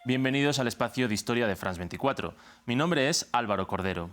Bienvenidos al espacio de historia de France 24. Mi nombre es Álvaro Cordero.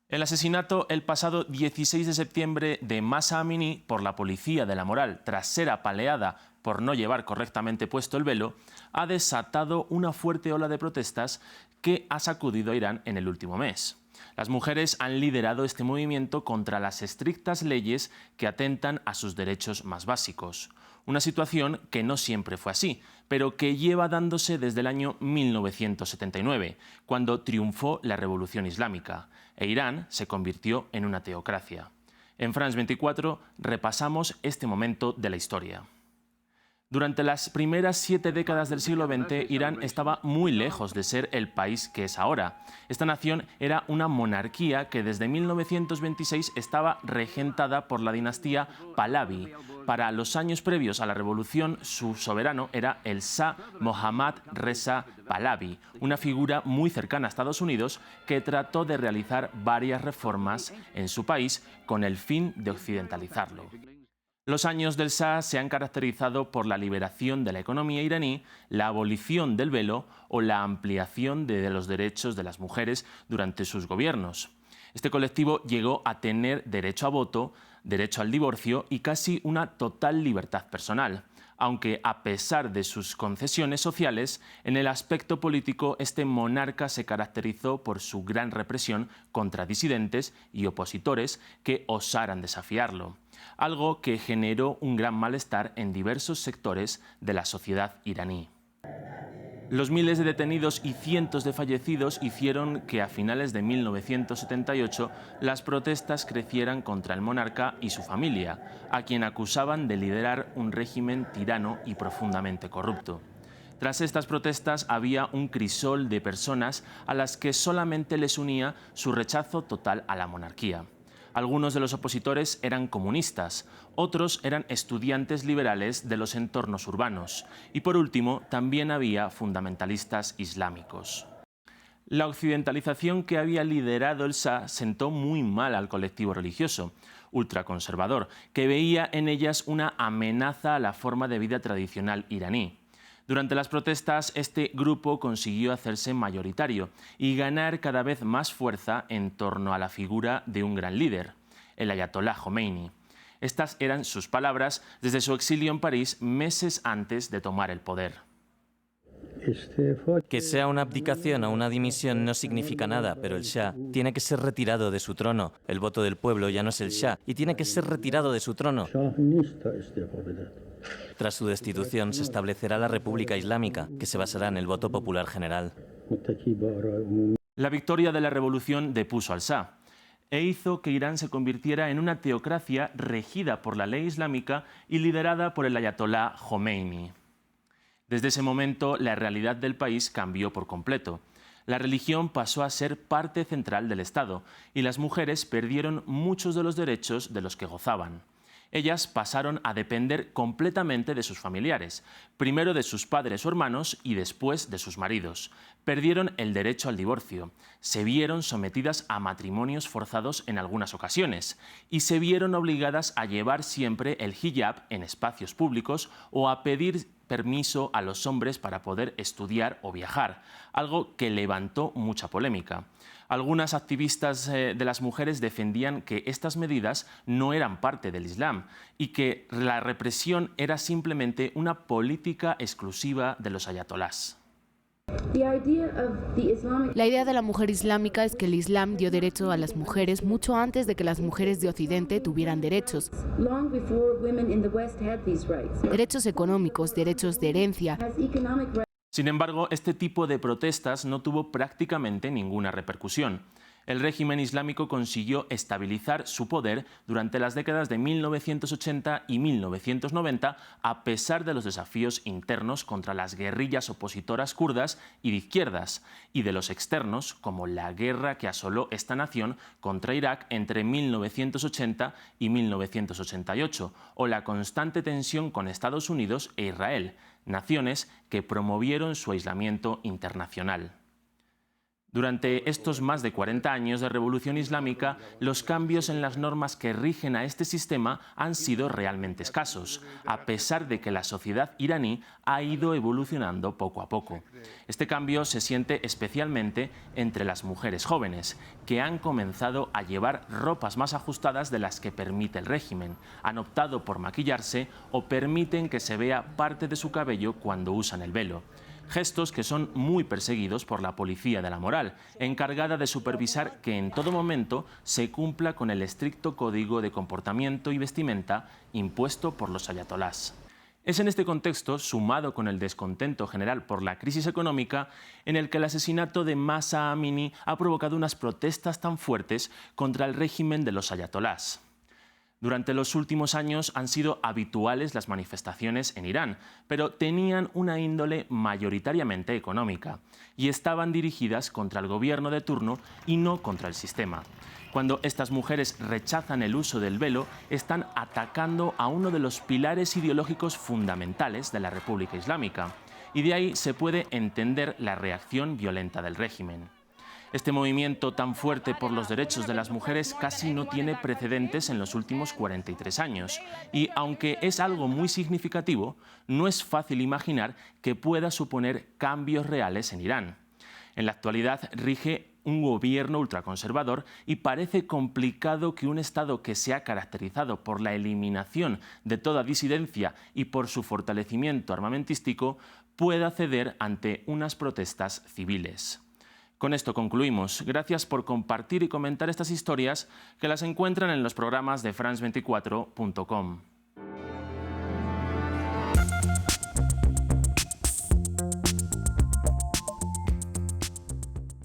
El asesinato el pasado 16 de septiembre de Mahsa Amini por la policía de la moral tras ser apaleada por no llevar correctamente puesto el velo ha desatado una fuerte ola de protestas que ha sacudido a Irán en el último mes. Las mujeres han liderado este movimiento contra las estrictas leyes que atentan a sus derechos más básicos. Una situación que no siempre fue así, pero que lleva dándose desde el año 1979, cuando triunfó la Revolución Islámica, e Irán se convirtió en una teocracia. En France 24 repasamos este momento de la historia. Durante las primeras 7 décadas del siglo XX, Irán estaba muy lejos de ser el país que es ahora. Esta nación era una monarquía que desde 1926 estaba regentada por la dinastía Pahlavi. Para los años previos a la revolución, su soberano era el Shah Mohammad Reza Pahlavi, una figura muy cercana a Estados Unidos que trató de realizar varias reformas en su país con el fin de occidentalizarlo. Los años del Shah se han caracterizado por la liberación de la economía iraní, la abolición del velo o la ampliación de los derechos de las mujeres durante sus gobiernos. Este colectivo llegó a tener derecho a voto, derecho al divorcio y casi una total libertad personal, aunque a pesar de sus concesiones sociales, en el aspecto político este monarca se caracterizó por su gran represión contra disidentes y opositores que osaran desafiarlo, algo que generó un gran malestar en diversos sectores de la sociedad iraní. Los miles de detenidos y cientos de fallecidos hicieron que a finales de 1978 las protestas crecieran contra el monarca y su familia, a quien acusaban de liderar un régimen tirano y profundamente corrupto. Tras estas protestas había un crisol de personas a las que solamente les unía su rechazo total a la monarquía. Algunos de los opositores eran comunistas, otros eran estudiantes liberales de los entornos urbanos y, por último, también había fundamentalistas islámicos. La occidentalización que había liderado el Shah sentó muy mal al colectivo religioso, ultraconservador, que veía en ellas una amenaza a la forma de vida tradicional iraní. Durante las protestas, este grupo consiguió hacerse mayoritario y ganar cada vez más fuerza en torno a la figura de un gran líder, el ayatolá Jomeini. Estas eran sus palabras desde su exilio en París meses antes de tomar el poder. Que sea una abdicación o una dimisión no significa nada, pero el Shah tiene que ser retirado de su trono. El voto del pueblo ya no es el Shah y tiene que ser retirado de su trono. Tras su destitución se establecerá la República Islámica, que se basará en el voto popular general. La victoria de la revolución depuso al Shah e hizo que Irán se convirtiera en una teocracia regida por la ley islámica y liderada por el ayatolá Jomeini. Desde ese momento, la realidad del país cambió por completo. La religión pasó a ser parte central del Estado y las mujeres perdieron muchos de los derechos de los que gozaban. Ellas pasaron a depender completamente de sus familiares, primero de sus padres o hermanos y después de sus maridos. Perdieron el derecho al divorcio, se vieron sometidas a matrimonios forzados en algunas ocasiones y se vieron obligadas a llevar siempre el hijab en espacios públicos o a pedir permiso a los hombres para poder estudiar o viajar, algo que levantó mucha polémica. Algunas activistas de las mujeres defendían que estas medidas no eran parte del Islam y que la represión era simplemente una política exclusiva de los ayatolás. La idea de la mujer islámica es que el Islam dio derecho a las mujeres mucho antes de que las mujeres de Occidente tuvieran derechos. Derechos económicos, derechos de herencia. Sin embargo, este tipo de protestas no tuvo prácticamente ninguna repercusión. El régimen islámico consiguió estabilizar su poder durante las décadas de 1980 y 1990 a pesar de los desafíos internos contra las guerrillas opositoras kurdas y de izquierdas, y de los externos, como la guerra que asoló esta nación contra Irak entre 1980 y 1988, o la constante tensión con Estados Unidos e Israel, naciones que promovieron su aislamiento internacional. Durante estos más de 40 años de revolución islámica, los cambios en las normas que rigen a este sistema han sido realmente escasos, a pesar de que la sociedad iraní ha ido evolucionando poco a poco. Este cambio se siente especialmente entre las mujeres jóvenes, que han comenzado a llevar ropas más ajustadas de las que permite el régimen, han optado por maquillarse o permiten que se vea parte de su cabello cuando usan el velo. Gestos que son muy perseguidos por la policía de la moral, encargada de supervisar que en todo momento se cumpla con el estricto código de comportamiento y vestimenta impuesto por los ayatolás. Es en este contexto, sumado con el descontento general por la crisis económica, en el que el asesinato de Mahsa Amini ha provocado unas protestas tan fuertes contra el régimen de los ayatolás. Durante los últimos años han sido habituales las manifestaciones en Irán, pero tenían una índole mayoritariamente económica y estaban dirigidas contra el gobierno de turno y no contra el sistema. Cuando estas mujeres rechazan el uso del velo, están atacando a uno de los pilares ideológicos fundamentales de la República Islámica, y de ahí se puede entender la reacción violenta del régimen. Este movimiento tan fuerte por los derechos de las mujeres casi no tiene precedentes en los últimos 43 años y, aunque es algo muy significativo, no es fácil imaginar que pueda suponer cambios reales en Irán. En la actualidad rige un gobierno ultraconservador y parece complicado que un Estado que se ha caracterizado por la eliminación de toda disidencia y por su fortalecimiento armamentístico pueda ceder ante unas protestas civiles. Con esto concluimos. Gracias por compartir y comentar estas historias que las encuentran en los programas de France24.com.